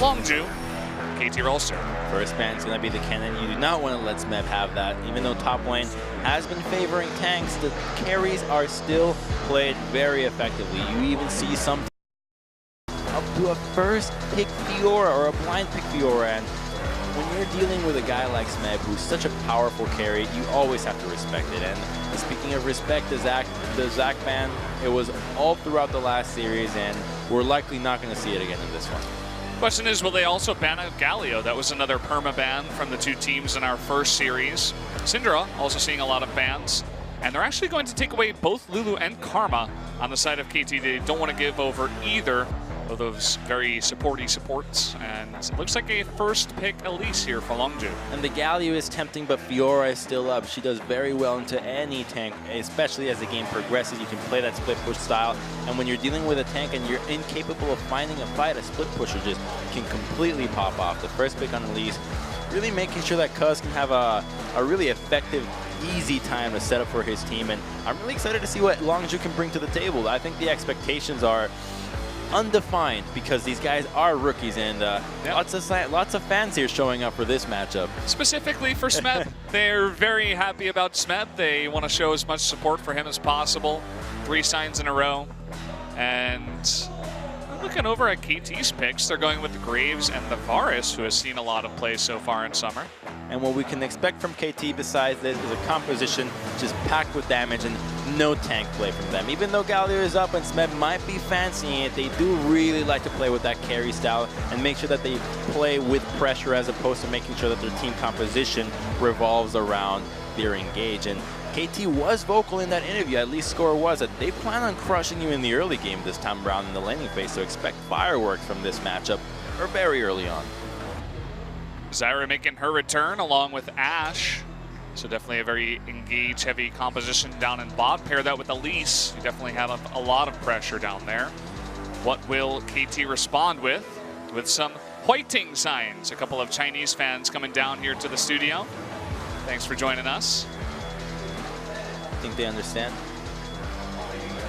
Longzhu, KT Rolster. First ban's going to be the cannon. You do not want to let Smeb have that. Even though top lane has been favoring tanks, the carries are still played very effectively. You even see some up to a first pick Fiora or a blind pick Fiora. And when you're dealing with a guy like Smeb, who's such a powerful carry, you always have to respect it. And speaking of respect, the Zac ban, it was all throughout the last series, and we're likely not going to see it again in this one. Question is, will they also ban out Galio? That was another perma-ban from the two teams in our first series. Syndra also seeing a lot of bans. And they're actually going to take away both Lulu and Karma on the side of KT. They don't want to give over either of those very supports. And it looks like a first pick Elise here for Longzhu. And the Galio is tempting, but Fiora is still up. She does very well into any tank, especially as the game progresses. You can play that split push style. And when you're dealing with a tank and you're incapable of finding a fight, a split pusher just can completely pop off. The first pick on Elise, really making sure that Cuz can have a really effective, easy time to set up for his team. And I'm really excited to see what Longzhu can bring to the table. I think the expectations are undefined because these guys are rookies, and lots of fans here showing up for this matchup. Specifically for Smeb, they're very happy about Smeb. They want to show as much support for him as possible. 3 signs in a row. And looking over at KT's picks, they're going with the Graves and the Varus, who has seen a lot of play so far in summer. And what we can expect from KT besides this is a composition just packed with damage and no tank play from them. Even though Galio is up and Smeb might be fancying it, they do really like to play with that carry style and make sure that they play with pressure as opposed to making sure that their team composition revolves around their engage. And KT was vocal in that interview, at least Score was, that they plan on crushing you in the early game this time around in the laning phase, so expect fireworks from this matchup or very early on. Zyra making her return along with Ashe. So definitely a very engage-heavy composition down in bot. Pair that with Elise. You definitely have a lot of pressure down there. What will KT respond with? With some Huiting signs. A couple of Chinese fans coming down here to the studio. Thanks for joining us. I think they understand.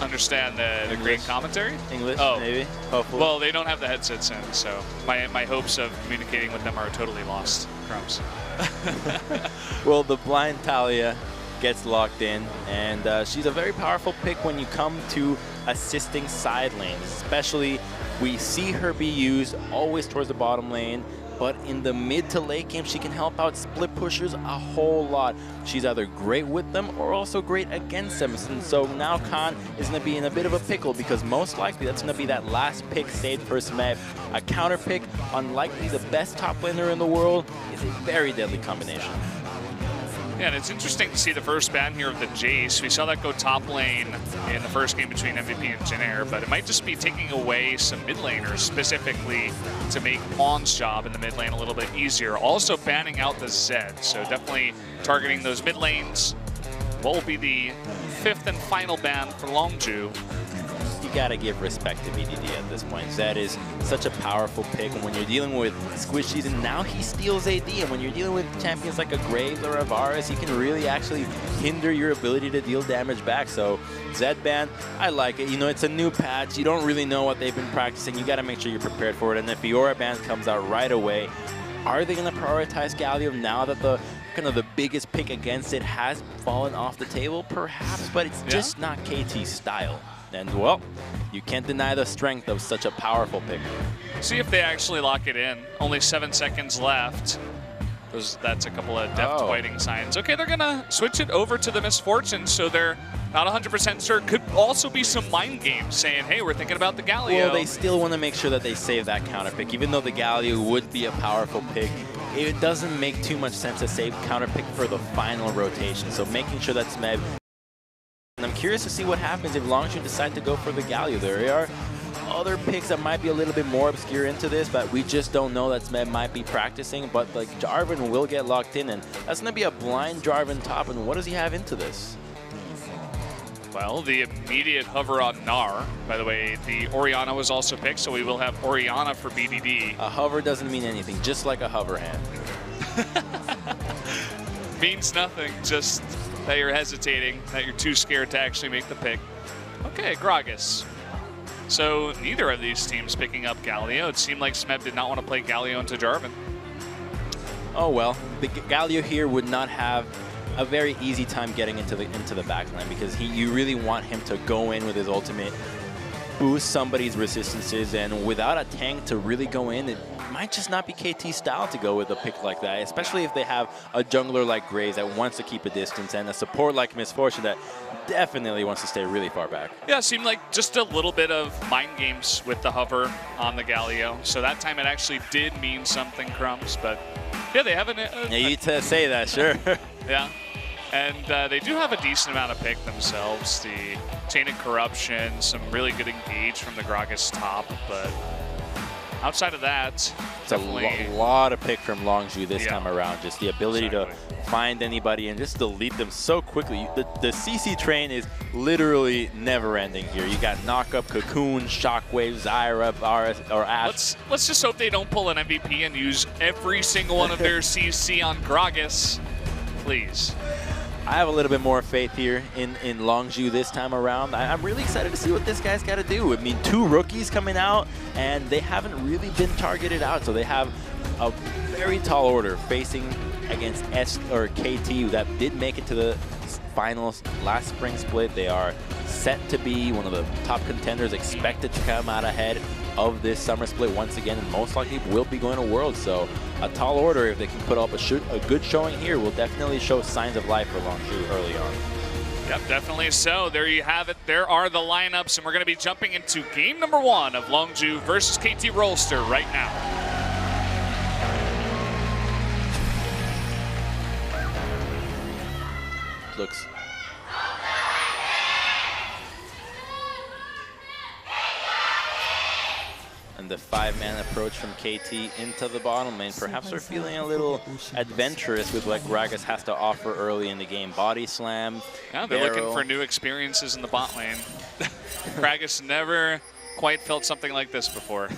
Understand the great commentary? English, maybe, hopefully. Well, they don't have the headsets in, so my hopes of communicating with them are totally lost. Crumbs. Well, the blind Talia gets locked in, and she's a very powerful pick when you come to assisting side lanes. Especially, we see her be used always towards the bottom lane, but in the mid to late game, she can help out split pushers a whole lot. She's either great with them or also great against them. And so now Khan is going to be in a bit of a pickle because most likely that's going to be that last pick saved for Smeb. A counter pick on likely the best top laner in the world is a very deadly combination. Yeah, and it's interesting to see the first ban here of the Jace. We saw that go top lane in the first game between MVP and Jinair, but it might just be taking away some mid laners specifically to make Mon's job in the mid lane a little bit easier. Also banning out the Zed, so definitely targeting those mid lanes. What will be the 5th and final ban for Longzhu? You gotta give respect to VDD at this point. Zed is such a powerful pick, and when you're dealing with squishies, and now he steals AD, and when you're dealing with champions like a Graves or a Varus, he can really actually hinder your ability to deal damage back. So Zed ban, I like it. You know, it's a new patch. You don't really know what they've been practicing. You gotta make sure you're prepared for it. And if Fiora ban comes out right away, are they gonna prioritize Galio now that the kind of the biggest pick against it has fallen off the table? Perhaps, but it's just not KT's style. And, well, you can't deny the strength of such a powerful pick. See if they actually lock it in. Only 7 seconds left. That's a couple of depth fighting signs. Okay, they're going to switch it over to the Misfortune, so they're not 100% sure. Could also be some mind games saying, hey, we're thinking about the Galio. Well, they still want to make sure that they save that counter pick. Even though the Galio would be a powerful pick, it doesn't make too much sense to save counter pick for the final rotation. So making sure that Smeb. And I'm curious to see what happens if Longzhu decide to go for the Galio. There are other picks that might be a little bit more obscure into this, but we just don't know that Smeb might be practicing. But like Jarvan will get locked in, and that's going to be a blind Jarvan top. And what does he have into this? Well, the immediate hover on Gnar. By the way, the Orianna was also picked, so we will have Orianna for BDD. A hover doesn't mean anything, just like a hover hand. Means nothing, just that you're hesitating, that you're too scared to actually make the pick. Okay, Gragas. So neither of these teams picking up Galio. It seemed like Smeb did not want to play Galio into Jarvan. Oh well, the Galio here would not have a very easy time getting into the backline because you really want him to go in with his ultimate, boost somebody's resistances, and without a tank to really go in, it might just not be KT's style to go with a pick like that, especially if they have a jungler like Graves that wants to keep a distance and a support like Misfortune that definitely wants to stay really far back. Yeah, it seemed like just a little bit of mind games with the hover on the Galio. So that time it actually did mean something, Crumbs, but yeah, they have You need to say that, sure. Yeah, and they do have a decent amount of pick themselves. The Tainted Corruption, some really good engage from the Gragas top, but outside of that, it's a lot of pick from Longzhu this time around. Just the ability to find anybody and just delete them so quickly. The CC train is literally never ending here. You got Knockup, Cocoon, Shockwave, Zyra, RS, or Ash. Let's just hope they don't pull an MVP and use every single one of their CC on Gragas. Please. I have a little bit more faith here in Longzhu this time around. I'm really excited to see what this guy's got to do. I mean, 2 rookies coming out, and they haven't really been targeted out. So they have a very tall order facing against KT that did make it to the finals last spring split. They are set to be one of the top contenders, expected to come out ahead of this summer split once again, and most likely will be going to Worlds. So a tall order, if they can put up a good showing here, will definitely show signs of life for Longzhu early on. Yep, definitely so. There you have it. There are the lineups, and we're going to be jumping into game number 1 of Longzhu versus KT Rolster right now. Looks and the 5-man approach from KT into the bottom lane. Perhaps they're feeling a little adventurous with what Gragas has to offer early in the game. Body slam. Yeah, they're looking for new experiences in the bot lane. Gragas never quite felt something like this before.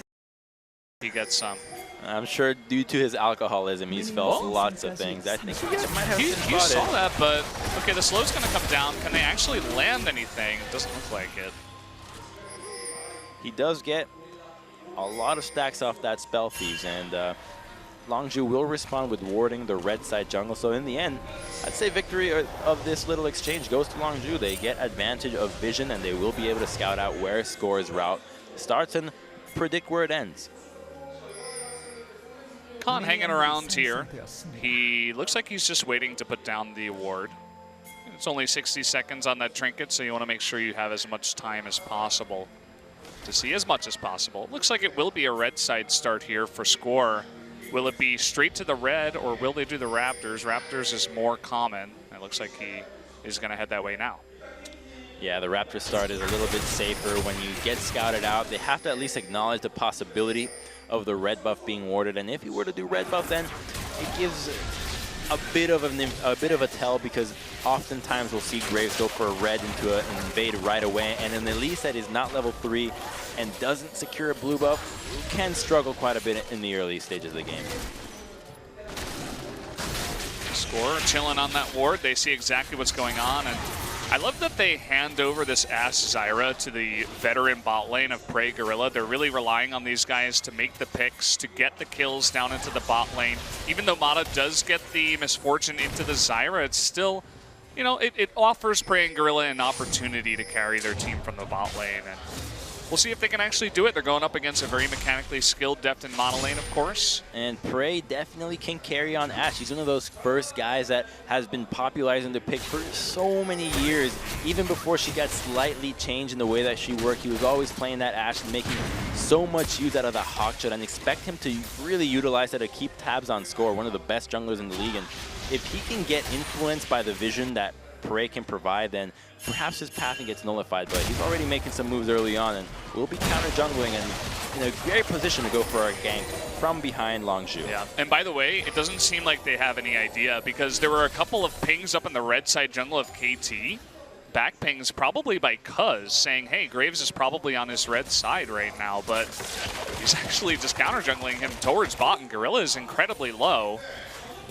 He gets some. I'm sure due to his alcoholism, he's felt lots of things. I think he might have been You saw that, but okay, the slow's going to come down. Can they actually land anything? It doesn't look like it. He does get a lot of stacks off that Spell Thieves, and Longzhu will respond with warding the red side jungle. So in the end, I'd say victory of this little exchange goes to Longzhu. They get advantage of vision, and they will be able to scout out where Score's route starts and predict where it ends. Khan hanging around here. He looks like he's just waiting to put down the ward. It's only 60 seconds on that trinket, so you want to make sure you have as much time as possible to see as much as possible. Looks like it will be a red side start here for Score. Will it be straight to the red, or will they do the Raptors? Raptors is more common. It looks like he is going to head that way now. Yeah, the Raptor start is a little bit safer. When you get scouted out, they have to at least acknowledge the possibility of the red buff being warded. And if you were to do red buff, then it gives a bit of a tell, because oftentimes we'll see Graves go for a red into an invade right away, and an Elise that is not level 3 and doesn't secure a blue buff can struggle quite a bit in the early stages of the game. Score chilling on that ward. They see exactly what's going on, and I love that they hand over this Ash Zyra to the veteran bot lane of Prey Gorilla. They're really relying on these guys to make the picks, to get the kills down into the bot lane. Even though Mata does get the Misfortune into the Zyra, it's still, you know, it offers Prey and Gorilla an opportunity to carry their team from the bot lane. And we'll see if they can actually do it. They're going up against a very mechanically skilled Depth and Mono lane, of course. And Prey definitely can carry on Ashe. He's one of those first guys that has been popularizing the pick for so many years. Even before she got slightly changed in the way that she worked, he was always playing that Ashe and making so much use out of the Hawkshot, and expect him to really utilize that to keep tabs on Score, one of the best junglers in the league. And if he can get influenced by the vision that Prey can provide, then perhaps his pathing gets nullified, but he's already making some moves early on and will be counter-jungling and in a great position to go for a gank from behind Longzhu. Yeah, and by the way, it doesn't seem like they have any idea, because there were a couple of pings up in the red side jungle of KT. Back pings probably by Cuz saying, hey, Graves is probably on his red side right now, but he's actually just counter-jungling him towards bot, and Gorilla is incredibly low.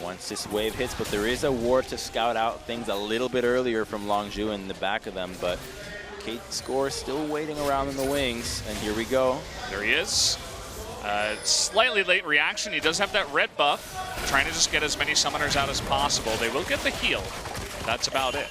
Once this wave hits, but there is a ward to scout out things a little bit earlier from Longzhu in the back of them, but Kate Score still waiting around in the wings, and here we go. There he is. Slightly late reaction. He does have that red buff. Trying to just get as many summoners out as possible. They will get the heal. That's about it.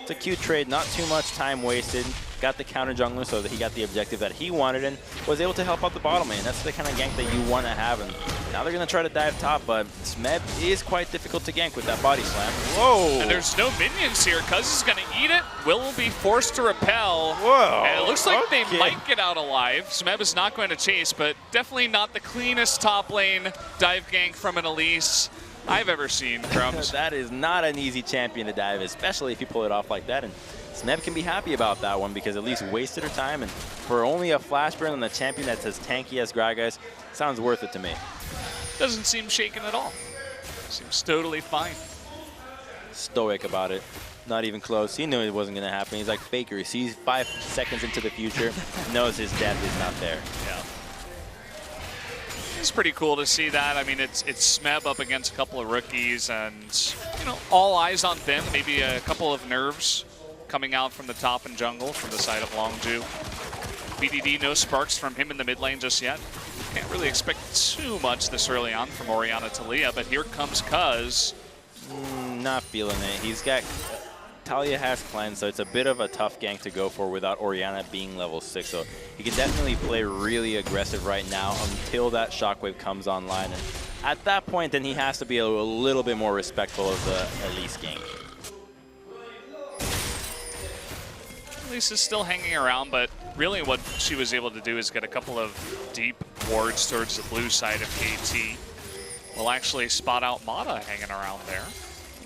It's a cute trade, not too much time wasted. Got the counter jungler so that he got the objective that he wanted and was able to help out the bottom lane. That's the kind of gank that you want to have. And now they're going to try to dive top, but Smeb is quite difficult to gank with that body slam. Whoa! And there's no minions here. Cuz is going to eat it. Will be forced to repel. Whoa! And it looks like they might get out alive. Smeb is not going to chase, but definitely not the cleanest top lane dive gank from an Elise I've ever seen, Crumbs. That is not an easy champion to dive, especially if you pull it off like that. And Smeb can be happy about that one because at least wasted her time. And for only a flash burn on the champion that's as tanky as Gragas, sounds worth it to me. Doesn't seem shaken at all. Seems totally fine. Stoic about it. Not even close. He knew it wasn't going to happen. He's like Faker. He sees 5 seconds into the future, knows his death is not there. Yeah. It's pretty cool to see that. I mean, it's Smeb up against a couple of rookies, and you know, all eyes on them. Maybe a couple of nerves coming out from the top and jungle from the side of Longzhu. BDD, no sparks from him in the mid lane just yet. Can't really expect too much this early on from Orianna Talia, but here comes Cuz. Not feeling it. He's got... Talia has cleanse, so it's a bit of a tough gank to go for without Orianna being level 6. So he can definitely play really aggressive right now until that shockwave comes online. And at that point, then he has to be a little bit more respectful of the Elise gank. Elise is still hanging around, but really what she was able to do is get a couple of deep wards towards the blue side of KT. We'll actually spot out Mata hanging around there.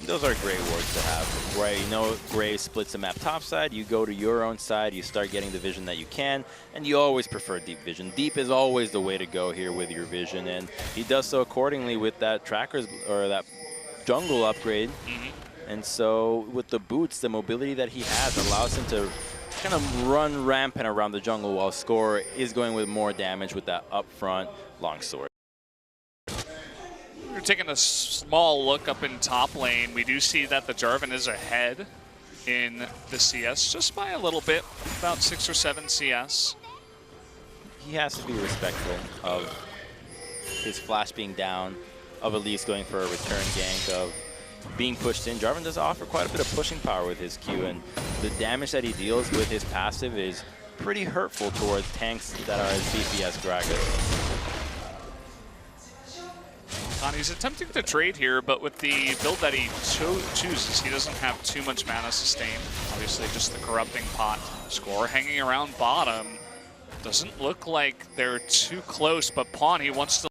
Those are great wards to have, right? You know, Gray splits the map topside, you go to your own side, you start getting the vision that you can, and you always prefer deep vision. Deep is always the way to go here with your vision, and he does so accordingly with that trackers or that jungle upgrade. And so with the boots, the mobility that he has allows him to kind of run rampant around the jungle while Score is going with more damage with that upfront longsword. We're taking a small look up in top lane. We do see that the Jarvan is ahead in the CS just by a little bit, about 6 or 7 CS. He has to be respectful of his flash being down, of Elise going for a return gank, of being pushed in. Jarvan does offer quite a bit of pushing power with his Q, and the damage that he deals with his passive is pretty hurtful towards tanks that are as beefy as Gragas. He's attempting to trade here, but with the build that he chooses, he doesn't have too much mana sustain. Obviously, just the corrupting pot. Score hanging around bottom. Doesn't look like they're too close, but Pawn, he wants to,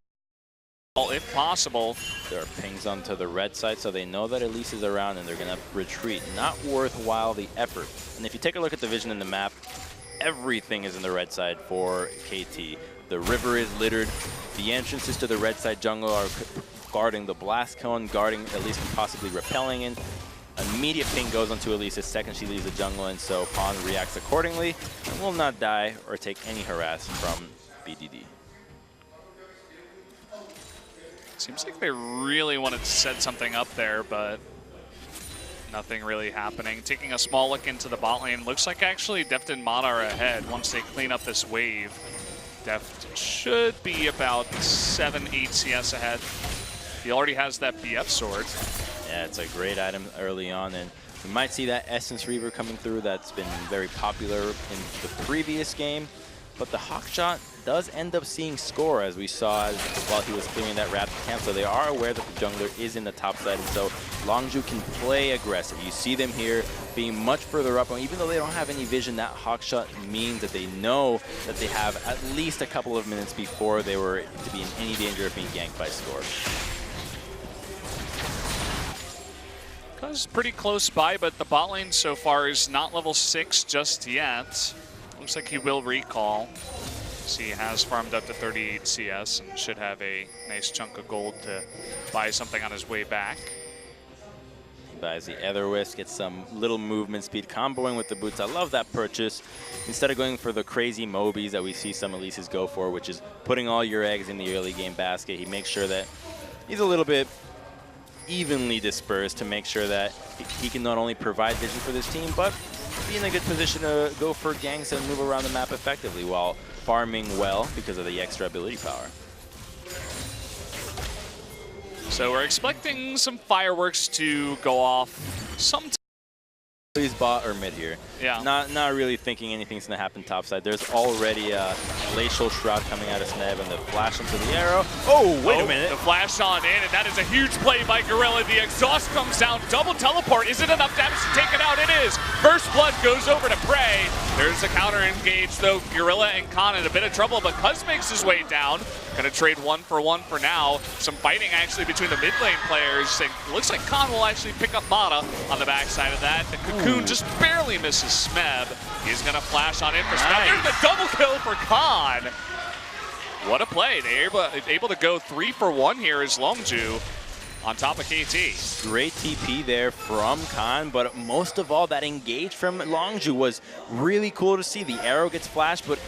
if possible. There are pings onto the red side, so they know that Elise is around and they're going to retreat. Not worthwhile the effort. And if you take a look at the vision in the map, everything is in the red side for KT. The river is littered. The entrances to the red side jungle are guarding the blast cone, guarding Elise from possibly repelling in. Immediate ping goes onto Elise the second she leaves the jungle, and so Pawn reacts accordingly and will not die or take any harass from BDD. Seems like they really wanted to set something up there, but nothing really happening. Taking a small look into the bot lane, looks like actually Deft and Mata are ahead once they clean up this wave. Deft should be about 7-8 CS ahead. He already has that BF sword. Yeah, it's a great item early on, and we might see that Essence Reaver coming through. That's been very popular in the previous game. But the Hawkshot does end up seeing Score, as we saw while he was clearing that Raptor camp. So they are aware that the jungler is in the top side, and so Longzhu can play aggressive. You see them here being much further up, and even though they don't have any vision, that Hawkshot means that they know that they have at least a couple of minutes before they were to be in any danger of being ganked by Score. Cuz pretty close by, but the bot lane so far is not level 6 just yet. Looks like he will recall. See, he has farmed up to 38 CS and should have a nice chunk of gold to buy something on his way back. He buys the Etherwisp, gets some little movement speed, comboing with the boots. I love that purchase. Instead of going for the crazy Mobies that we see some Elises go for, which is putting all your eggs in the early game basket, he makes sure that he's a little bit evenly dispersed to make sure that he can not only provide vision for this team, but be in a good position to go for ganks and move around the map effectively while farming well because of the extra ability power. So we're expecting some fireworks to go off sometime. Please bot or mid here. Yeah. Not really thinking anything's going to happen topside. There's already a glacial shroud coming out of Sneb and the flash into the arrow. Oh, wait a minute. The flash on in, and that is a huge play by Gorilla. The exhaust comes down, double teleport. Is it enough damage to take it out? It is. First blood goes over to Prey. There's a counter engage, though. Gorilla and Khan in a bit of trouble, but Cuz makes his way down. Gonna trade 1-for-1 for now. Some fighting actually between the mid lane players. And it looks like Khan will actually pick up Mata on the backside of that. The Cocoon just barely misses Smeb. He's gonna flash on in for Smeb. There's the double kill for Khan. What a play. They're able to go 3-for-1 here as Longzhu on top of KT. Great TP there from Khan, but most of all, that engage from Longzhu was really cool to see. The arrow gets flashed, but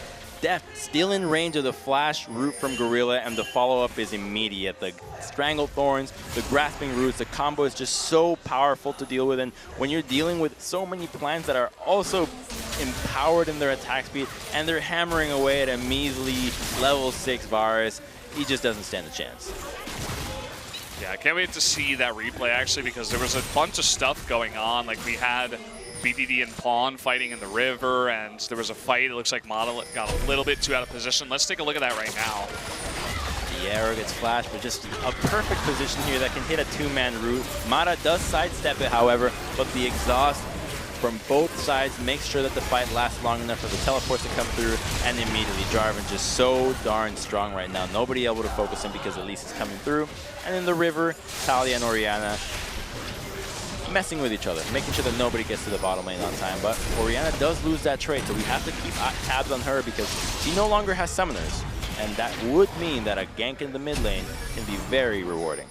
Deft still in range of the flash root from Gorilla, and the follow-up is immediate. The Strangled Thorns, the Grasping Roots, the combo is just so powerful to deal with, and when you're dealing with so many plants that are also empowered in their attack speed, and they're hammering away at a measly level 6 Varus, he just doesn't stand a chance. Yeah, I can't wait to see that replay actually, because there was a bunch of stuff going on. Like we had BDD and Pawn fighting in the river, and there was a fight. It looks like Mata got a little bit too out of position. Let's take a look at that right now. The arrow gets flashed, but just a perfect position here that can hit a two-man root. Mata does sidestep it, however, but the exhaust from both sides makes sure that the fight lasts long enough for the teleports to come through, and immediately Jarvan just so darn strong right now. Nobody able to focus him because Elise is coming through. And in the river, Talia and Orianna messing with each other, making sure that nobody gets to the bottom lane on time. But Orianna does lose that trade, so we have to keep tabs on her because she no longer has summoners. And that would mean that a gank in the mid lane can be very rewarding.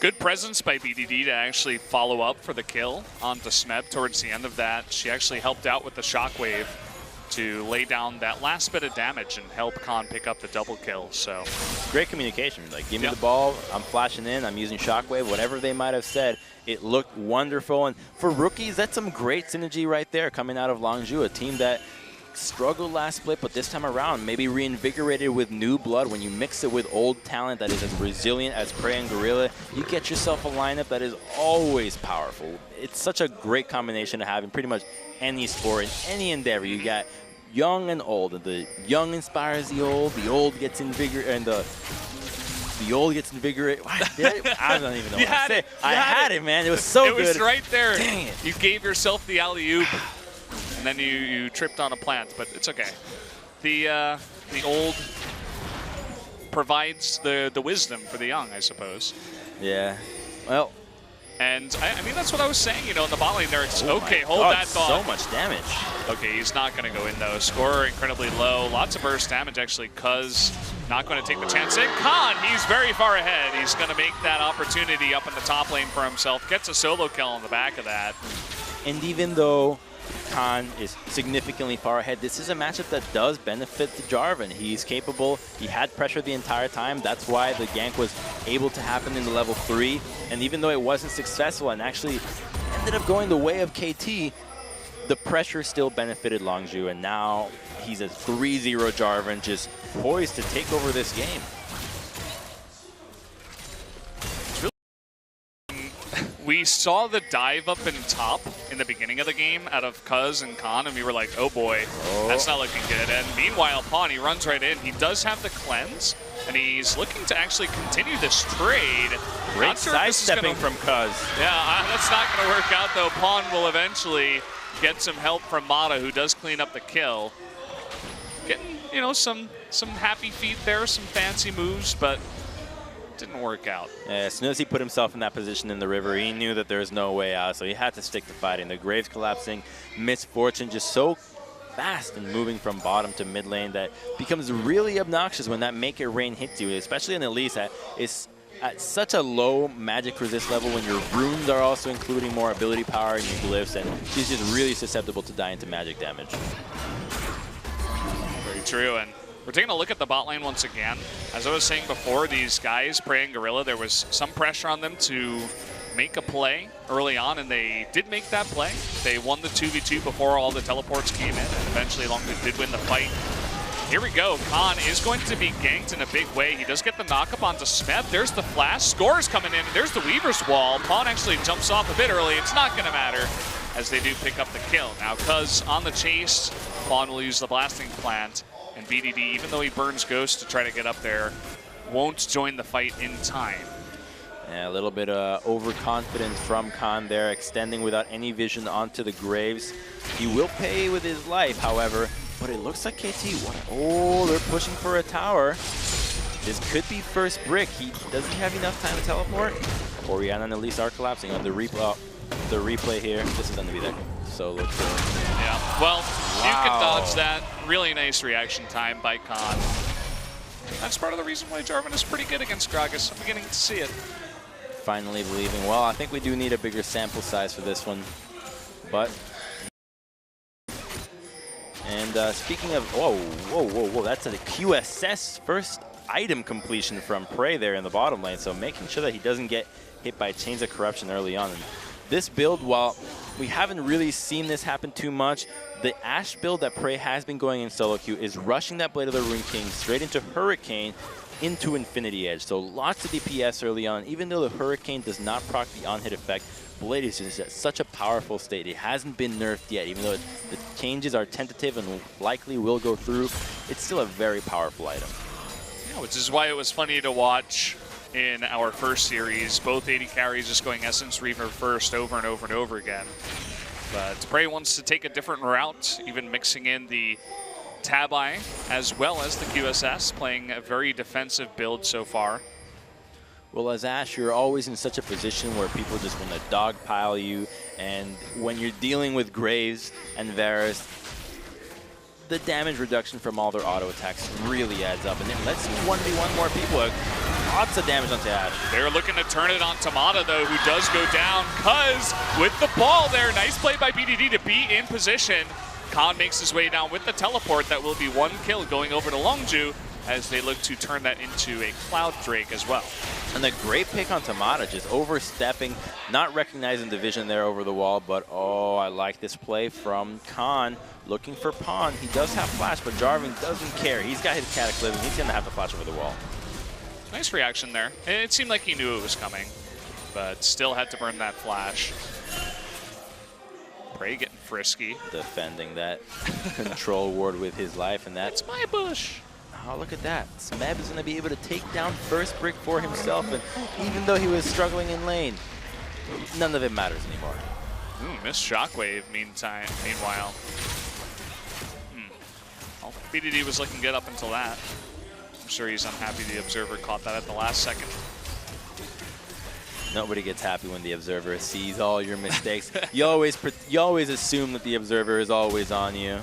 Good presence by BDD to actually follow up for the kill onto Smeb towards the end of that. She actually helped out with the shockwave to lay down that last bit of damage and help Khan pick up the double kill. So great communication. Like, give me the ball, I'm flashing in, I'm using shockwave, whatever they might have said. It looked wonderful. And for rookies, that's some great synergy right there coming out of Longzhu, a team that struggled last split, but this time around maybe reinvigorated with new blood. When you mix it with old talent that is as resilient as Prey and Gorilla, you get yourself a lineup that is always powerful. It's such a great combination to have in pretty much any sport, in any endeavor. You got young and old, and the young inspires the old gets invigorated, and the old gets invigorated. I don't even know what to say. I had it, man. It was so good. It was right there. Dang it. You gave yourself the alley-oop, and then you tripped on a plant, but it's okay. The old provides the wisdom for the young, I suppose. Yeah. Well. And I mean, that's what I was saying, you know, in the bot lane there. It's, okay, hold God, that thought. So much damage. Okay, he's not going to go in, though. Score incredibly low. Lots of burst damage, actually, Cuz not going to take the chance. And Khan, he's very far ahead. He's going to make that opportunity up in the top lane for himself. Gets a solo kill on the back of that. And even though Khan is significantly far ahead, this is a matchup that does benefit the Jarvan. He's capable. He had pressure the entire time. That's why the gank was able to happen in the level 3. And even though it wasn't successful and actually ended up going the way of KT, the pressure still benefited Longzhu. And now he's a 3-0 Jarvan, just poised to take over this game. We saw the dive up in top in the beginning of the game out of Cuz and Khan, and we were like, oh boy, that's not looking good. And meanwhile, Pawn, he runs right in. He does have the cleanse, and he's looking to actually continue this trade. Great sidestepping from Cuz. Yeah, that's not going to work out, though. Pawn will eventually get some help from Mata, who does clean up the kill. Getting, you know, some happy feet there, some fancy moves, but didn't work out. Yeah, as soon as he put himself in that position in the river, he knew that there was no way out, so he had to stick to fighting. The Graves collapsing, Misfortune just so fast and moving from bottom to mid lane that becomes really obnoxious when that Make It Rain hits you, especially in Elise that is at such a low magic resist level when your runes are also including more ability power and your glyphs, and she's just really susceptible to die into magic damage. Very true, and we're taking a look at the bot lane once again. As I was saying before, these guys, Prey and Gorilla, there was some pressure on them to make a play early on, and they did make that play. They won the 2v2 before all the teleports came in, and eventually Longzhu did win the fight. Here we go. Khan is going to be ganked in a big way. He does get the knock-up onto Smeb. There's the flash. Scores coming in, and there's the Weaver's Wall. Pawn actually jumps off a bit early. It's not going to matter as they do pick up the kill. Now, Cuz on the chase, Pawn will use the blasting plant, and BDD, even though he burns Ghost to try to get up there, won't join the fight in time. Yeah, a little bit of overconfidence from Khan there, extending without any vision onto the Graves. He will pay with his life, however, but it looks like KT, oh, they're pushing for a tower. This could be first brick. Does he have enough time to teleport? Orianna and Elise are collapsing on the replay here. This is going to be their solo kill. Yeah, well, you can dodge that. Really nice reaction time by Khan. That's part of the reason why Jarvan is pretty good against Gragas. I'm beginning to see it. Finally believing. Well, I think we do need a bigger sample size for this one. But... And speaking of... Whoa. That's a QSS first item completion from Prey there in the bottom lane. So making sure that he doesn't get hit by Chains of Corruption early on. And this build, while we haven't really seen this happen too much, the Ashe build that Prey has been going in solo queue is rushing that Blade of the Rune King straight into Hurricane into Infinity Edge. So lots of DPS early on. Even though the Hurricane does not proc the on-hit effect, Blade is just at such a powerful state. It hasn't been nerfed yet. Even though the changes are tentative and likely will go through, it's still a very powerful item. Yeah, which is why it was funny to watch in our first series. Both AD carries just going Essence Reaver first over and over and over again. But Prey wants to take a different route, even mixing in the Tabi as well as the QSS, playing a very defensive build so far. Well, as Ashe, you're always in such a position where people just want to dogpile you, and when you're dealing with Graves and Varus, the damage reduction from all their auto attacks really adds up, and then let's see 1v1 more people. Lots of damage onto Ashe. They're looking to turn it on Tamada, though, who does go down. Cuz with the ball there, nice play by BDD to be in position. Khan makes his way down with the teleport. That will be one kill going over to Longzhu as they look to turn that into a Cloud Drake as well. And the great pick on Tamada, just overstepping, not recognizing the vision there over the wall, but oh, I like this play from Khan. Looking for Pawn. He does have flash, but Jarvan doesn't care. He's got his Cataclysm. He's going to have to flash over the wall. Nice reaction there. It seemed like he knew it was coming, but still had to burn that flash. Prey getting frisky. Defending that control ward with his life, and that's my bush. Oh, look at that. Smeb is going to be able to take down first brick for himself, and even though he was struggling in lane, none of it matters anymore. Missed Shockwave meanwhile. Well, BDD was looking good up until that. I'm sure he's unhappy the Observer caught that at the last second. Nobody gets happy when the Observer sees all your mistakes. You always assume that the Observer is always on you.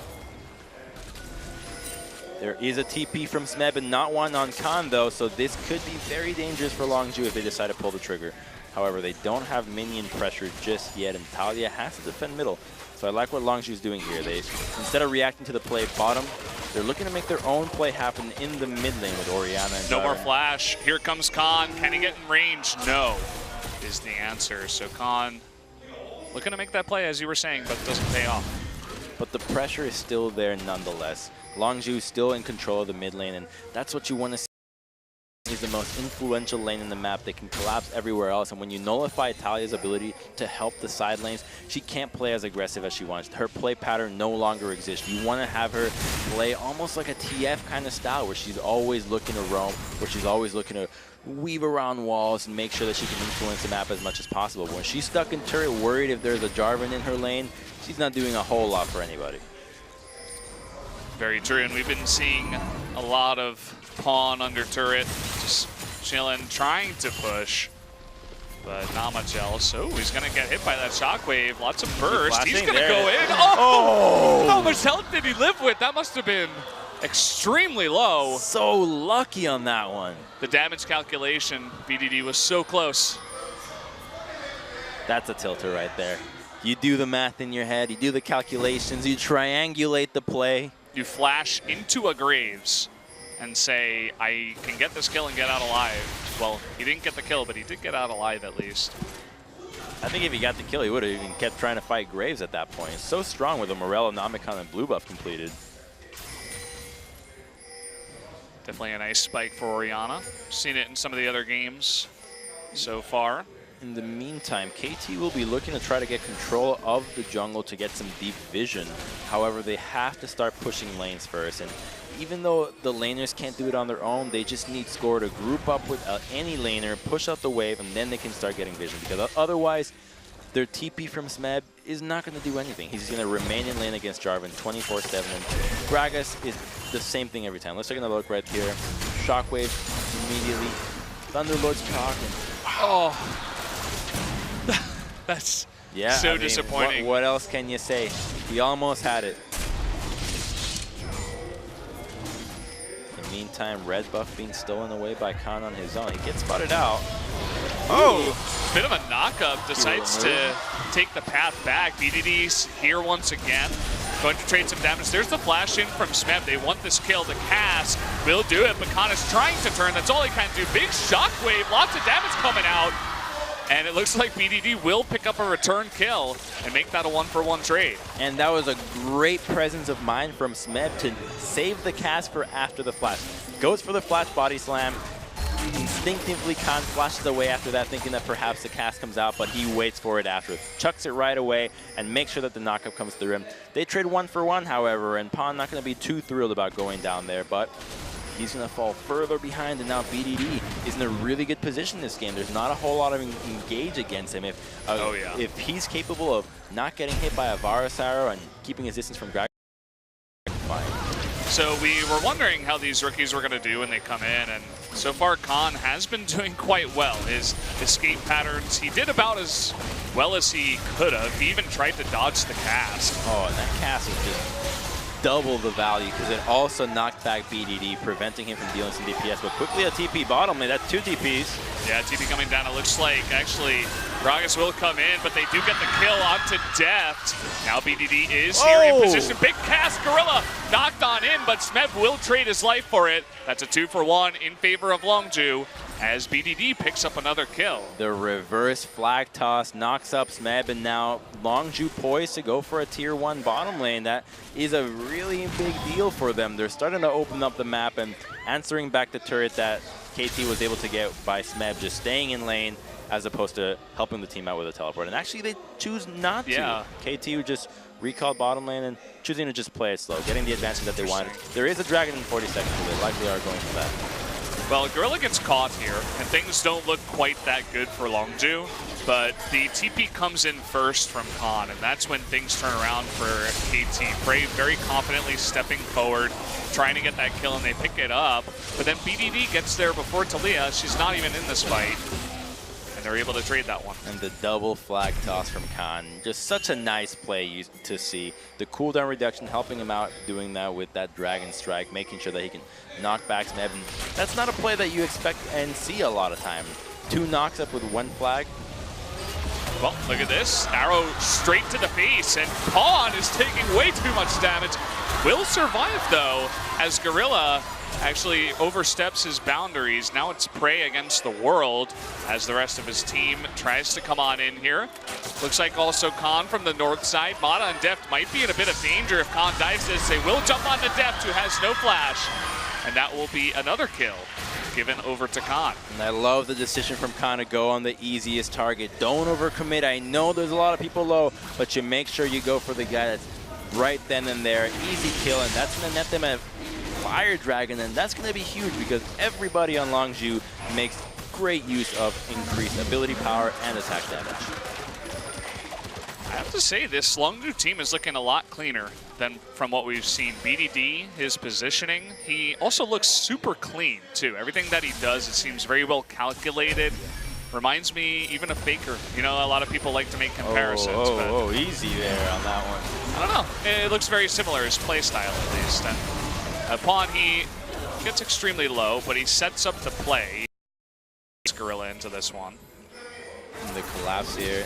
There is a TP from Smeb and not one on Khan, though, so this could be very dangerous for Longzhu if they decide to pull the trigger. However, they don't have minion pressure just yet, and Talia has to defend middle. So I like what Longzhu's doing here. They, instead of reacting to the play bottom, they're looking to make their own play happen in the mid lane with Orianna and No more flash. Here comes Khan. Can he get in range? No, is the answer. So Khan looking to make that play, as you were saying, but it doesn't pay off. But the pressure is still there nonetheless. Longzhu is still in control of the mid lane, and that's what you want to see. Is the most influential lane in the map. They can collapse everywhere else, and when you nullify Talia's ability to help the side lanes, she can't play as aggressive as she wants. Her play pattern no longer exists. You want to have her play almost like a TF kind of style, where she's always looking to roam, where she's always looking to weave around walls and make sure that she can influence the map as much as possible. When she's stuck in turret, worried if there's a Jarvan in her lane, she's not doing a whole lot for anybody. Very true, and we've been seeing a lot of Pawn under turret, just chilling, trying to push, but not much else. Oh, he's gonna get hit by that shockwave. Lots of burst. He's gonna go in. Oh! How much health did he live with? That must have been extremely low. So lucky on that one. The damage calculation, BDD was so close. That's a tilter right there. You do the math in your head, you do the calculations, you triangulate the play. You flash into a Graves and say, I can get this kill and get out alive. Well, he didn't get the kill, but he did get out alive at least. I think if he got the kill, he would have even kept trying to fight Graves at that point. So strong with the Morello, Namicon, and blue buff completed. Definitely a nice spike for Orianna. Seen it in some of the other games so far. In the meantime, KT will be looking to try to get control of the jungle to get some deep vision. However, they have to start pushing lanes first. And even though the laners can't do it on their own, they just need Score to group up with any laner, push out the wave, and then they can start getting vision. Because otherwise, their TP from Smeb is not going to do anything. He's going to remain in lane against Jarvan 24/7. And Gragas is the same thing every time. Let's take another look right here. Shockwave immediately. Thunderlord's proc. Oh. That's so disappointing. What else can you say? He almost had it. In the meantime, red buff being stolen away by Khan on his own. He gets spotted out. Oh, bit of a knockup. Decides to take the path back. BDD's here once again. Going to trade some damage. There's the flash in from Smeb. They want this kill. The cast will do it, but Khan is trying to turn. That's all he can do. Big shockwave. Lots of damage coming out. And it looks like BDD will pick up a return kill and make that a 1-for-1 trade. And that was a great presence of mind from Smeb to save the cast for after the flash. Goes for the flash body slam. Instinctively, Khan flashes away after that, thinking that perhaps the cast comes out, but he waits for it after. Chucks it right away and makes sure that the knockup comes through him. They trade 1-for-1, however, and Pawn not going to be too thrilled about going down there, but he's going to fall further behind, and now BDD is in a really good position this game. There's not a whole lot of engage against him. If he's capable of not getting hit by a Varus arrow and keeping his distance from Gragas, fine. So we were wondering how these rookies were going to do when they come in, and so far Khan has been doing quite well. His escape patterns, he did about as well as he could have. He even tried to dodge the cast. Oh, and that cast was just double the value because it also knocked back BDD, preventing him from dealing some DPS. But quickly a TP bottom lane. That's 2 TPs. Yeah, TP coming down. It looks like actually Gragas will come in, but they do get the kill onto Deft. Now BDD is here in position. Big cast, Gorilla knocked on in, but Smeb will trade his life for it. That's a 2-for-1 in favor of Longzhu as BDD picks up another kill. The reverse flag toss knocks up Smeb, and now Longzhu poised to go for a tier 1 bottom lane. That is a really big deal for them. They're starting to open up the map and answering back the turret that KT was able to get by Smeb, just staying in lane as opposed to helping the team out with a teleport. And actually they choose not to. KT would just recall bottom lane and choosing to just play it slow, getting the advantage that they wanted. There is a dragon in 40 seconds, so they likely are going for that. Well, Gorilla gets caught here, and things don't look quite that good for Longzhu, but the TP comes in first from Khan, and that's when things turn around for KT. Prey very confidently stepping forward, trying to get that kill, and they pick it up, but then BDD gets there before Talia. She's not even in this fight, and they're able to trade that one. And the double flag toss from Khan, just such a nice play to see. The cooldown reduction helping him out, doing that with that Dragon Strike, making sure that he can knock back Smeb. And that's not a play that you expect and see a lot of time. 2 knocks up with 1 flag. Well, look at this. Arrow straight to the face, and Pawn is taking way too much damage. Will survive, though, as Gorilla actually oversteps his boundaries. Now it's Prey against the world as the rest of his team tries to come on in here. Looks like also Khan from the north side. Mata and Deft might be in a bit of danger if Khan dives this. They will jump onto Deft, who has no flash. And that will be another kill given over to Khan. And I love the decision from Khan to go on the easiest target. Don't overcommit. I know there's a lot of people low, but you make sure you go for the guy that's right then and there. Easy kill, and that's going to net them a Fire Dragon, and that's going to be huge because everybody on Longzhu makes great use of increased ability power and attack damage. I have to say, this Longzhu team is looking a lot cleaner than from what we've seen. BDD, his positioning, he also looks super clean too. Everything that he does, it seems very well calculated. Reminds me even of Faker. You know, a lot of people like to make comparisons. Oh, easy there on that one. I don't know. It looks very similar, his play style at least. And Pawn, he gets extremely low, but he sets up the play. Gorilla into this one. And the collapse here.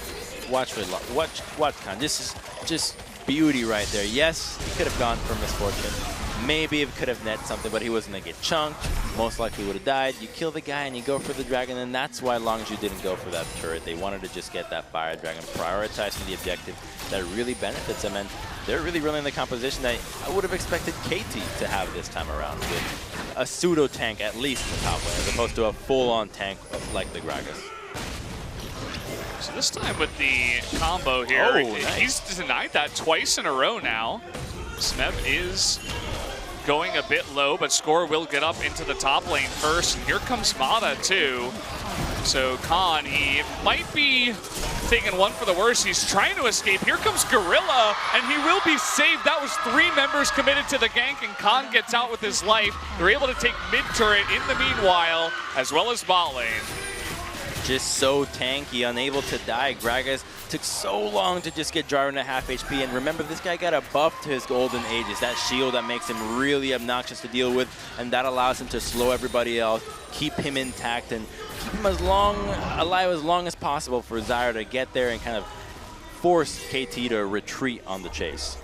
Watch Khan. This is just beauty right there. Yes, he could have gone for misfortune. Maybe it could have net something, but he wasn't going to get chunked. most likely would have died. You kill the guy and you go for the dragon, and that's why Longzhu didn't go for that turret. They wanted to just get that fire dragon, prioritizing the objective that really benefits them, and they're really running the composition that I would have expected KT to have this time around, with a pseudo tank at least in the top lane, as opposed to a full-on tank like the Gragas. So this time with the combo here, nice. He's denied that twice in a row now. Smeb is going a bit low, but Score will get up into the top lane first. And here comes Mata too. So Khan, he might be taking one for the worse. He's trying to escape. Here comes Gorilla, and he will be saved. That was 3 members committed to the gank, and Khan gets out with his life. They're able to take mid turret in the meanwhile, as well as bot lane. Just so tanky, unable to die. Gragas took so long to just get Jarvan to half HP, and remember, this guy got a buff to his golden ages, that shield that makes him really obnoxious to deal with, and that allows him to slow everybody else, keep him intact, and keep him alive as long as possible for Zyra to get there and kind of force KT to retreat on the chase.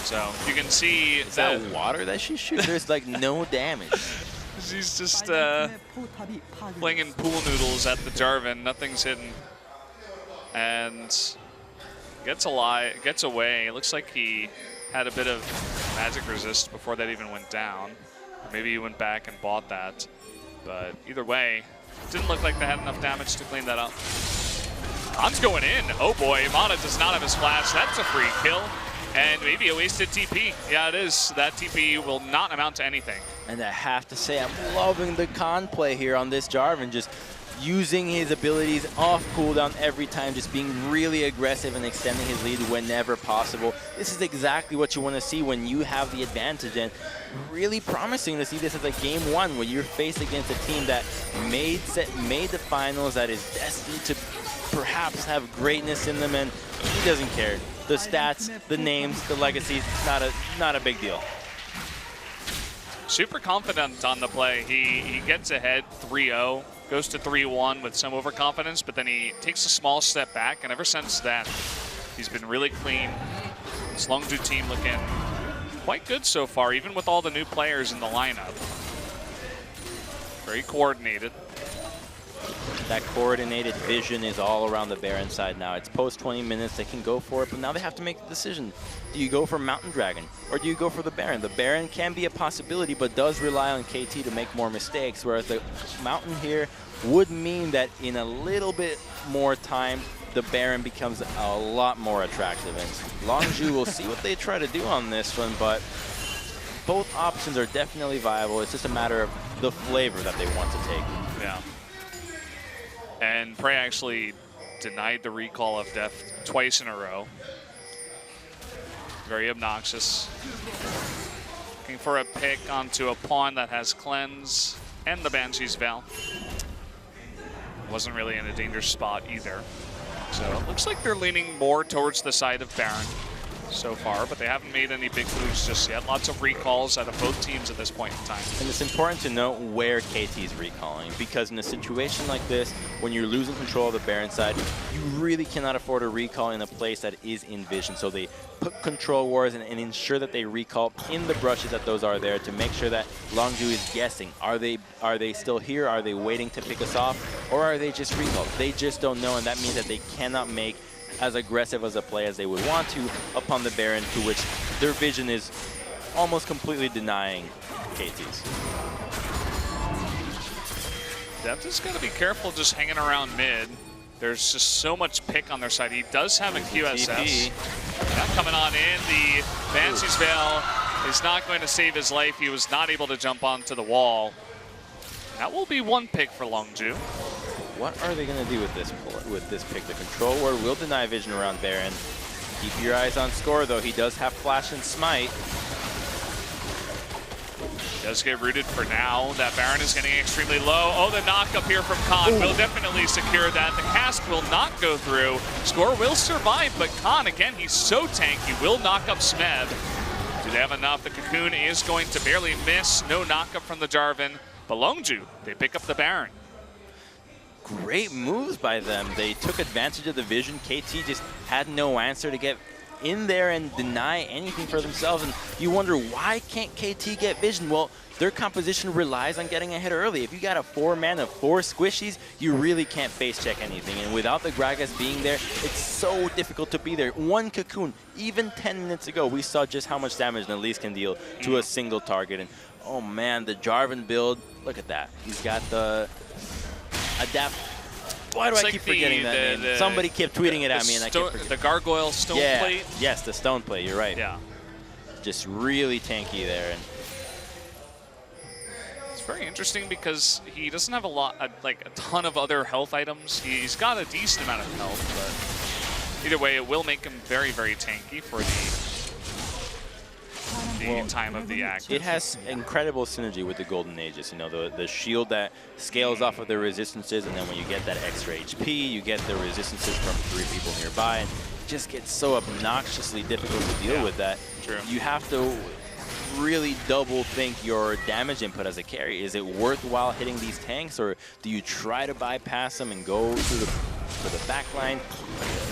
So you can see Is that water that she shoots? There's like no damage. He's just flinging pool noodles at the Jarvan. Nothing's hidden. And gets away. It looks like he had a bit of magic resist before that even went down. Or maybe he went back and bought that. But either way, didn't look like they had enough damage to clean that up. Khan's going in. Oh boy, Mata does not have his flash. That's a free kill. And maybe a wasted TP. Yeah, it is. That TP will not amount to anything. And I have to say, I'm loving the Khan play here on this Jarvan, just using his abilities off cooldown every time, just being really aggressive and extending his lead whenever possible. This is exactly what you want to see when you have the advantage, and really promising to see this as a game 1 where you're faced against a team that made the finals, that is destined to perhaps have greatness in them, and he doesn't care. The stats, the names, the legacies, not a big deal. Super confident on the play. He gets ahead 3-0, goes to 3-1 with some overconfidence, but then he takes a small step back, and ever since then, he's been really clean. This Longzhu team looking quite good so far, even with all the new players in the lineup. Very coordinated. That coordinated vision is all around the Baron side now. It's post 20 minutes, they can go for it, but now they have to make the decision. Do you go for Mountain Dragon, or do you go for the Baron? The Baron can be a possibility, but does rely on KT to make more mistakes, whereas the Mountain here would mean that in a little bit more time, the Baron becomes a lot more attractive. And Longzhu will see what they try to do on this one, but both options are definitely viable. It's just a matter of the flavor that they want to take. Yeah. And Prey actually denied the recall of death twice in a row. Very obnoxious. Looking for a pick onto a pawn that has cleanse and the Banshee's Veil. Wasn't really in a dangerous spot either. So it looks like they're leaning more towards the side of Baron so far, but they haven't made any big moves just yet. Lots of recalls out of both teams at this point in time. And it's important to note where KT's recalling, because in a situation like this, when you're losing control of the Baron side, you really cannot afford a recall in a place that is in vision. So they put control wards and ensure that they recall in the brushes that those are there to make sure that Longzhu is guessing. Are they still here? Are they waiting to pick us off? Or are they just recalled? They just don't know, and that means that they cannot make as aggressive as a play as they would want to upon the Baron, to which their vision is almost completely denying KT's. Deft is going to be careful just hanging around mid. There's just so much pick on their side. He does have a QSS. That coming on in. The Banshee's Veil is not going to save his life. He was not able to jump onto the wall. That will be one pick for Longzhu. What are they going to do with this pick? The control ward will deny vision around Baron. Keep your eyes on Score, though. He does have Flash and Smite. Does get rooted for now. That Baron is getting extremely low. Oh, the knock up here from Khan will definitely secure that. The cast will not go through. Score will survive, but Khan, again, he's so tanky, will knock up Smeb. Do they have enough? The Cocoon is going to barely miss. No knockup from the Jarvan. But Longzhu, they pick up the Baron. Great moves by them. They took advantage of the vision. KT just had no answer to get in there and deny anything for themselves. And you wonder, why can't KT get vision? Well, their composition relies on getting ahead early. If you got a 4-man of 4 squishies, you really can't face check anything. And without the Gragas being there, it's so difficult to be there. One cocoon, even 10 minutes ago, we saw just how much damage Elise can deal to a single target. And oh man, the Jarvan build, look at that. He's got the adapt. Why do I keep forgetting that name? Somebody kept tweeting it at me and I kept forgetting. The Gargoyle Stone Plate? Yes, the Stone Plate, you're right. Yeah. Just really tanky there. And it's very interesting because he doesn't have a lot, like a ton of other health items. He's got a decent amount of health, but either way, it will make him very, very tanky for the time of the act. It has incredible synergy with the Golden Aegis. You know, the shield that scales off of the resistances, and then when you get that extra HP, you get the resistances from 3 people nearby, and it just gets so obnoxiously difficult to deal with that. True. You have to really double think your damage input as a carry. Is it worthwhile hitting these tanks, or do you try to bypass them and go for the back line?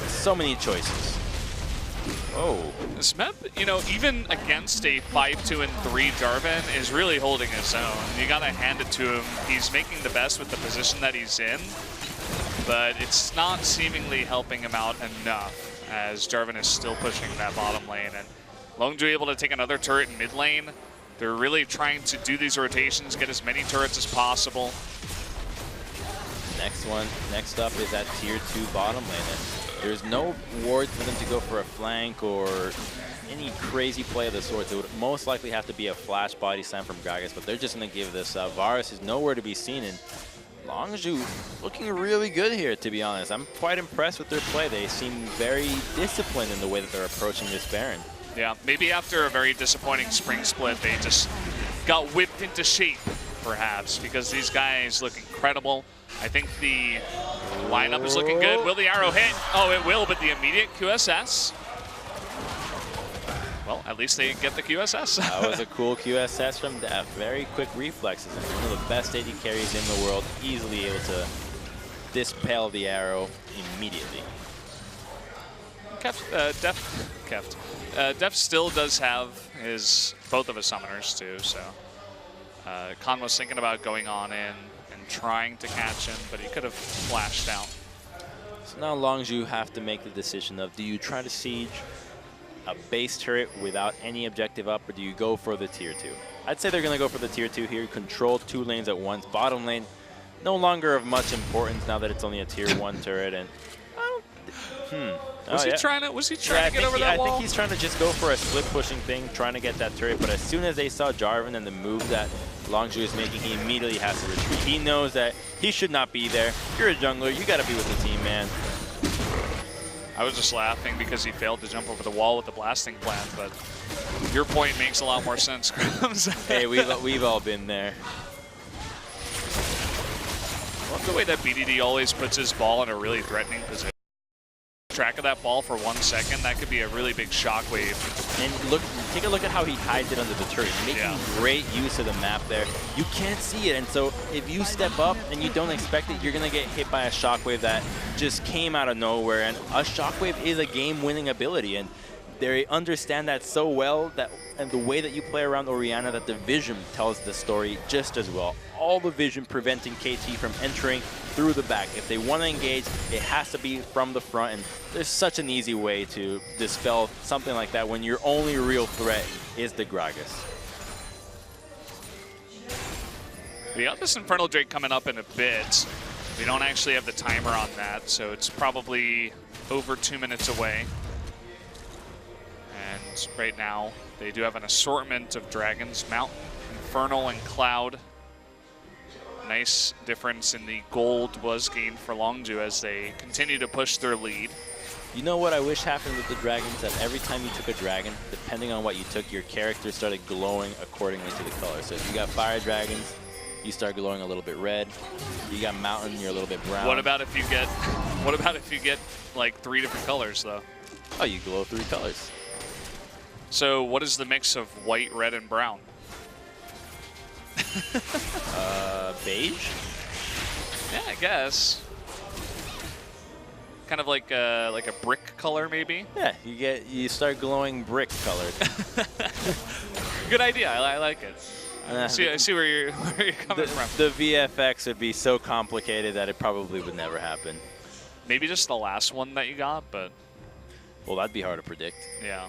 So many choices. Oh. Smeb, you know, even against a 5-2 and 3 Jarvan is really holding his own. You gotta hand it to him. He's making the best with the position that he's in, but it's not seemingly helping him out enough as Jarvan is still pushing that bottom lane. And Longzhu able to take another turret in mid lane. They're really trying to do these rotations, get as many turrets as possible. Next up is that tier 2 bottom lane. And there's no ward for them to go for a flank or any crazy play of the sorts. It would most likely have to be a flash body slam from Gragas, but they're just going to give this up. Varus is nowhere to be seen, and Longzhu looking really good here, to be honest. I'm quite impressed with their play. They seem very disciplined in the way that they're approaching this Baron. Yeah, maybe after a very disappointing spring split, they just got whipped into shape, perhaps, because these guys look incredible. I think the lineup is looking good. Will the arrow hit? Oh, it will, but the immediate QSS. Well, at least they get the QSS. That was a cool QSS from Def. Very quick reflexes. And one of the best AD carries in the world, easily able to dispel the arrow immediately. Def still does have both of his summoners too, so Khan was thinking about going on in and trying to catch him, but he could have flashed out. So now Longzhu have to make the decision of, do you try to siege a base turret without any objective up, or do you go for the tier 2? I'd say they're going to go for the tier 2 here, control 2 lanes at once. Bottom lane, no longer of much importance now that it's only a tier 1 turret. And Was he trying to get over that wall? I think he's trying to just go for a split pushing thing, trying to get that turret. But as soon as they saw Jarvan and the move that Longzhu is making, he immediately has to retreat. He knows that he should not be there. You're a jungler, you got to be with the team, man. I was just laughing because he failed to jump over the wall with the blasting plant, but your point makes a lot more sense, Grims. Hey, we've all been there. I love the way that BDD always puts his ball in a really threatening position. Track of that ball for 1 second, that could be a really big shockwave. And look, take a look at how he hides it under the turret, making great use of the map there. You can't see it, and so if you step up and you don't expect it, you're gonna get hit by a shockwave that just came out of nowhere. And a shockwave is a game-winning ability, and they understand that so well, that and the way that you play around Orianna, that the vision tells the story just as well. All the vision preventing KT from entering through the back. If they want to engage, it has to be from the front, and there's such an easy way to dispel something like that when your only real threat is the Gragas. We got this Infernal Drake coming up in a bit. We don't actually have the timer on that, so it's probably over 2 minutes away. And right now, they do have an assortment of dragons, Mountain, Infernal, and Cloud. Nice difference in the gold was gained for Longzhu as they continue to push their lead. You know what I wish happened with the dragons? That every time you took a dragon, depending on what you took, your character started glowing accordingly to the color. So if you got fire dragons, you start glowing a little bit red. You got mountain, you're a little bit brown. What about if you get like 3 different colors though? Oh, you glow 3 colors. So what is the mix of white, red, and brown? Beige? Yeah, I guess. kind of like a brick color, maybe. Yeah, you start glowing brick colored. Good idea. I like it. I see where you're coming from. The VFX would be so complicated that it probably would never happen. Maybe just the last one that you got, but well, that'd be hard to predict. Yeah.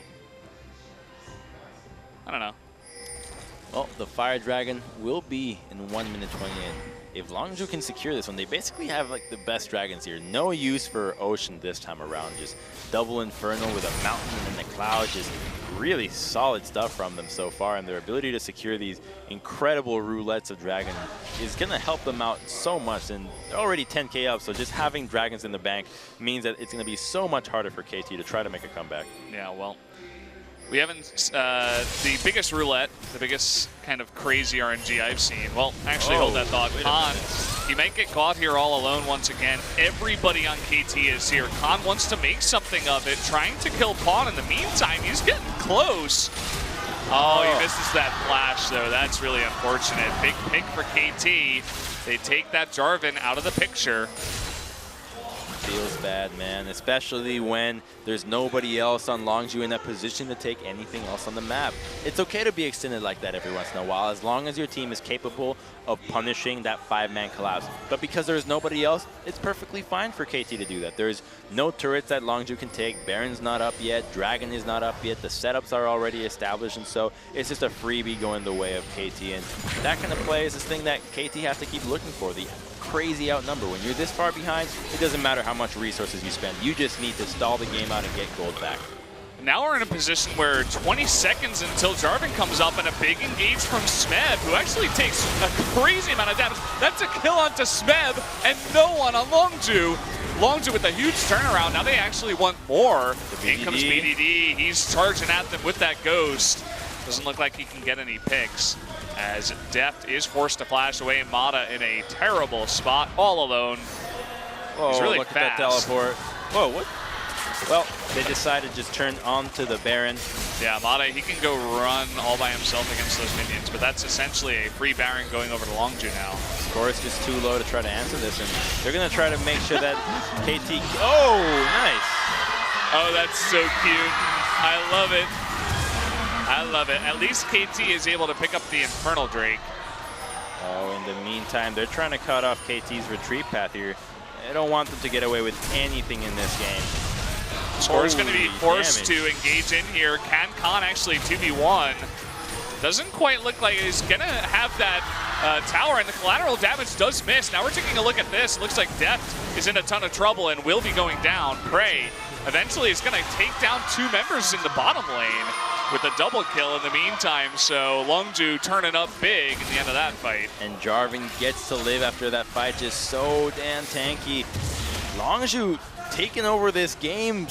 I don't know. Well, the Fire Dragon will be in 1 minute 28. If Longzhu can secure this one, they basically have like the best dragons here. No use for Ocean this time around. Just double Inferno with a mountain and then the cloud. Just really solid stuff from them so far. And their ability to secure these incredible roulettes of dragon is going to help them out so much. And they're already 10k up, so just having dragons in the bank means that it's going to be so much harder for KT to try to make a comeback. Yeah, well, we haven't, the biggest roulette, the biggest kind of crazy RNG I've seen. Well, actually, hold that thought. Khan, he might get caught here all alone once again. Everybody on KT is here. Khan wants to make something of it, trying to kill Pawn. In the meantime, he's getting close. Oh, he misses that flash, though. That's really unfortunate. Big pick for KT. They take that Jarvan out of the picture. Feels bad, man, especially when there's nobody else on Longzhu in that position to take anything else on the map. It's okay to be extended like that every once in a while, as long as your team is capable of punishing that 5-man collapse. But because there's nobody else, it's perfectly fine for KT to do that. There's no turrets that Longzhu can take. Baron's not up yet. Dragon is not up yet. The setups are already established, and so it's just a freebie going the way of KT. And that kind of play is this thing that KT has to keep looking for. The crazy outnumber. When you're this far behind, it doesn't matter how much resources you spend. You just need to stall the game out and get gold back. Now we're in a position where 20 seconds until Jarvan comes up, and a big engage from Smeb, who actually takes a crazy amount of damage. That's a kill onto Smeb, and no one on Longzhu. Longzhu with a huge turnaround. Now they actually want more. In comes BDD. He's charging at them with that Ghost. Doesn't look like he can get any picks, as Deft is forced to flash away. Mata in a terrible spot, all alone. Whoa, he's really look fast. at that teleport. Whoa, what? Well, they decided to just turn onto the Baron. Yeah, Mata, he can go run all by himself against those minions, but that's essentially a free Baron going over to Longzhu now. Score is just too low to try to answer this, and they're going to try to make sure that KT... Oh, nice. Oh, that's so cute. I love it. I love it. At least KT is able to pick up the Infernal Drake. Oh, in the meantime, they're trying to cut off KT's retreat path here. They don't want them to get away with anything in this game. Score's going to be forced to engage in here. Can Khan actually 2v1? Doesn't quite look like he's going to have that tower, and the collateral damage does miss. Now we're taking a look at this. It looks like Deft is in a ton of trouble and will be going down. Prey eventually is going to take down 2 members in the bottom lane with a double kill in the meantime. So Longzhu turning up big in the end of that fight. And Jarvan gets to live after that fight, just so damn tanky. Longzhu taking over this game.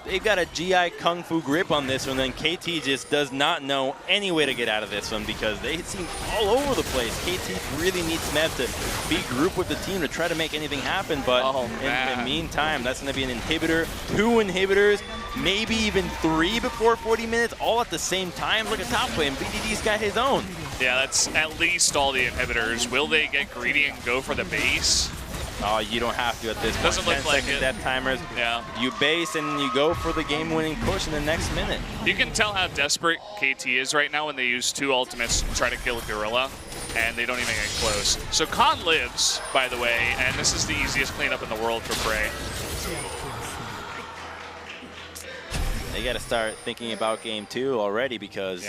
They've got a GI Kung Fu grip on this one, and KT just does not know any way to get out of this one because they seem all over the place. KT really needs Smeb to be grouped with the team to try to make anything happen, but in the meantime, that's going to be an inhibitor, 2 inhibitors, maybe even 3 before 40 minutes, all at the same time. Look at top lane, BDD's got his own. Yeah, that's at least all the inhibitors. Will they get greedy and go for the base? Oh, you don't have to at this point. Doesn't look like it. Death timers. Yeah. You base and you go for the game-winning push in the next minute. You can tell how desperate KT is right now when they use 2 ultimates to try to kill Gorilla, and they don't even get close. So Khan lives, by the way, and this is the easiest cleanup in the world for Prey. They got to start thinking about game 2 already, because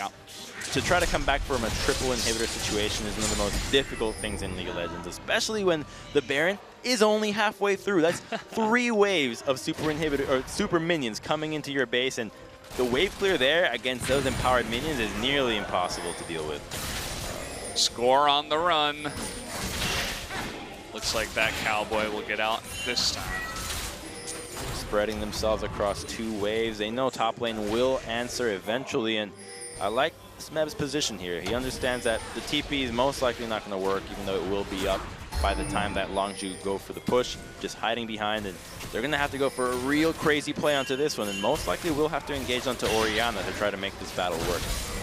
to try to come back from a triple inhibitor situation is one of the most difficult things in League of Legends, especially when the Baron is only halfway through. That's 3 waves of super inhibitor or super minions coming into your base, and the wave clear there against those empowered minions is nearly impossible to deal with. Score on the run. Looks like that cowboy will get out this time. Spreading themselves across 2 waves. They know top lane will answer eventually, and I like Smeb's position here. He understands that the TP is most likely not going to work, even though it will be up by the time that Longzhu go for the push, just hiding behind, and they're going to have to go for a real crazy play onto this one, and most likely will have to engage onto Orianna to try to make this battle work.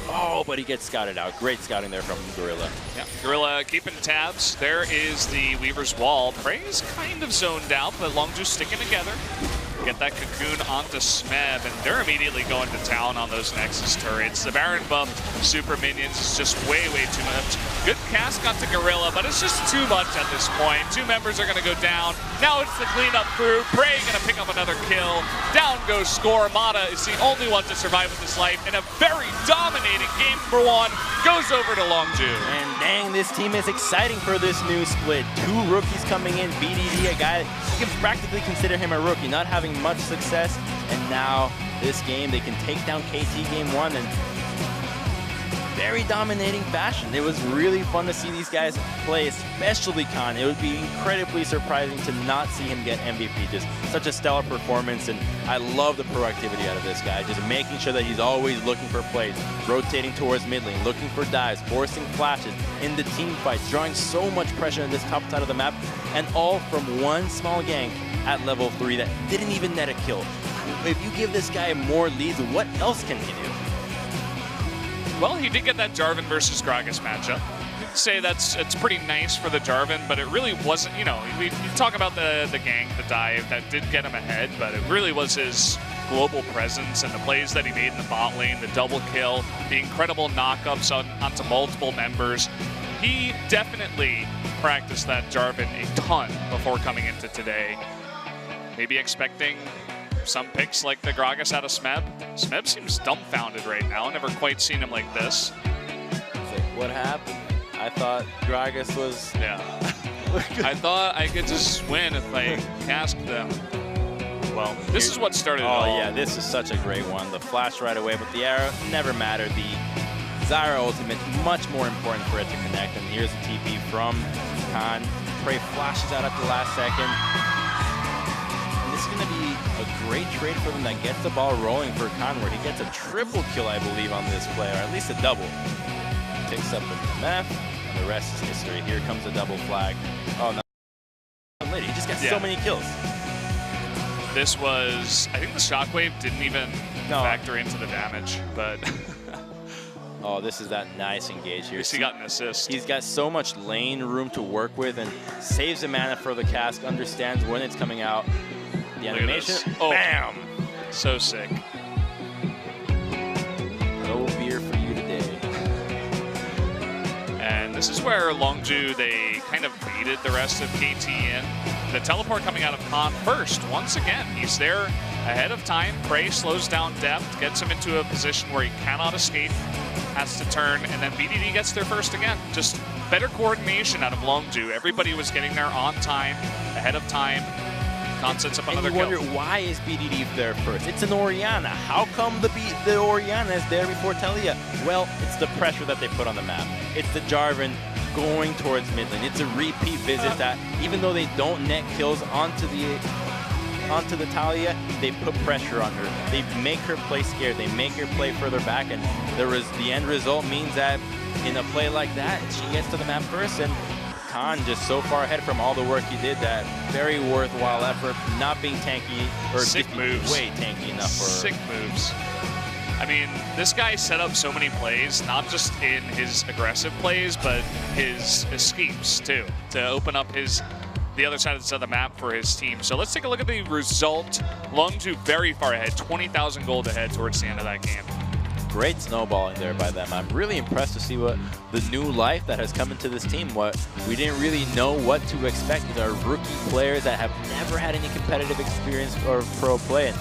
Oh, but he gets scouted out. Great scouting there from Gorilla. Yeah, Gorilla keeping tabs. There is the Weaver's Wall. Prey is kind of zoned out, but Longzhu sticking together. Get that cocoon onto Smeb, and they're immediately going to town on those Nexus turrets. The Baron buff, super minions is just way too much. Good cast onto Gorilla, but it's just too much at this point. 2 members are going to go down. Now it's the cleanup crew. Prey going to pick up another kill. Down goes Score. Mata is the only one to survive with his life, and a very dominating game for 1 goes over to Longzhu. And dang, this team is exciting for this new split. 2 rookies coming in. BDD, a guy, you can practically consider him a rookie, not having much success, and now this game they can take down KT game 1 in very dominating fashion. It was really fun to see these guys play, especially Khan. It would be incredibly surprising to not see him get MVP. Just such a stellar performance, and I love the proactivity out of this guy, just making sure that he's always looking for plays, rotating towards mid lane, looking for dives, forcing flashes in the team fights, drawing so much pressure in this top side of the map, and all from one small gank at level 3 that didn't even net a kill. If you give this guy more leads, what else can he do? Well, he did get that Jarvan versus Gragas matchup. I'd say it's pretty nice for the Jarvan, but it really wasn't, you know, we talk about the gank, the dive, that did get him ahead, but it really was his global presence and the plays that he made in the bot lane, the double kill, the incredible knockups onto multiple members. He definitely practiced that Jarvan a ton before coming into today. Maybe expecting some picks like the Gragas out of Smeb. Smeb seems dumbfounded right now. Never quite seen him like this. It's like, what happened? I thought Gragas was... Yeah. I thought I could just win if I cast them. Well, this is what started it all. Oh yeah, this is such a great one. The flash right away, but the arrow never mattered. The Zyra ultimate, much more important for it to connect. And here's a TP from Khan. Prey flashes out at the last second. This is going to be a great trade for them that gets the ball rolling for Khan, where he gets a triple kill, I believe, on this play, or at least a double. Picks up the MF, and the rest is history. Here comes a double flag. Oh, no. He just got so many kills. This was, I think the shockwave didn't even factor into the damage, but... Oh, this is that nice engage here. He got an assist. He's got so much lane room to work with and saves the mana for the cask, understands when it's coming out. The animation, oh, bam! So sick. No beer for you today. And this is where Longzhu, they kind of baited the rest of KT in. The teleport coming out of Khan first, once again. He's there ahead of time. Prey slows down depth, gets him into a position where he cannot escape, has to turn, and then BDD gets there first again. Just better coordination out of Longzhu. Everybody was getting there on time, ahead of time. Khan sets up another kill. And you wonder, why is BDD there first? It's an Orianna. How come the Orianna is there before Talia? Well, it's the pressure that they put on the map. It's the Jarvan going towards mid lane. It's a repeat visit that, even though they don't net kills onto the Talia, they put pressure on her. They make her play scared. They make her play further back, and the end result means that in a play like that, she gets to the map first, and Khan just so far ahead from all the work he did that very worthwhile effort, not being tanky, or sick moves. Way tanky enough for her. Sick moves. I mean, this guy set up so many plays, not just in his aggressive plays, but his escapes too, to open up the other side of the map for his team. So let's take a look at the result. Longzhu very far ahead, 20,000 gold ahead towards the end of that game. Great snowballing there by them. I'm really impressed to see what the new life that has come into this team. What we didn't really know what to expect. These are rookie players that have never had any competitive experience or pro play. And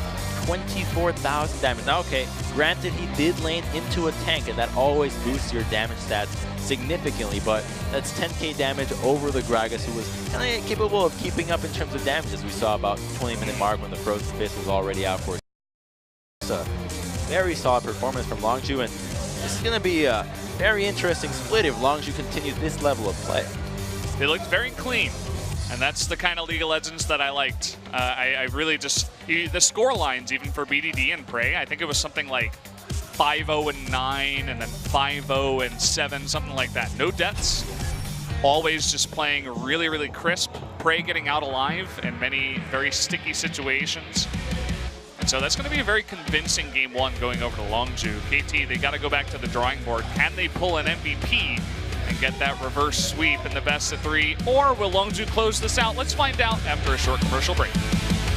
24,000 damage. Now, okay, granted he did lane into a tank, and that always boosts your damage stats significantly, but that's 10k damage over the Gragas, who was kind of capable of keeping up in terms of damage, as we saw about 20-minute mark when the Frozen Fist was already out for. It's a very solid performance from Longzhu, and this is going to be a very interesting split if Longzhu continues this level of play. They looked very clean, and that's the kind of League of Legends that I liked. I really just, the score lines even for BDD and Prey, I think it was something like 5-0-9 and then 5-0-7, something like that. No deaths, always just playing really, really crisp. Prey getting out alive in many very sticky situations. And so that's going to be a very convincing game one going over to Longzhu. KT, they got to go back to the drawing board. Can they pull an MVP and get that reverse sweep in the best of 3? Or will Longzhu close this out? Let's find out after a short commercial break.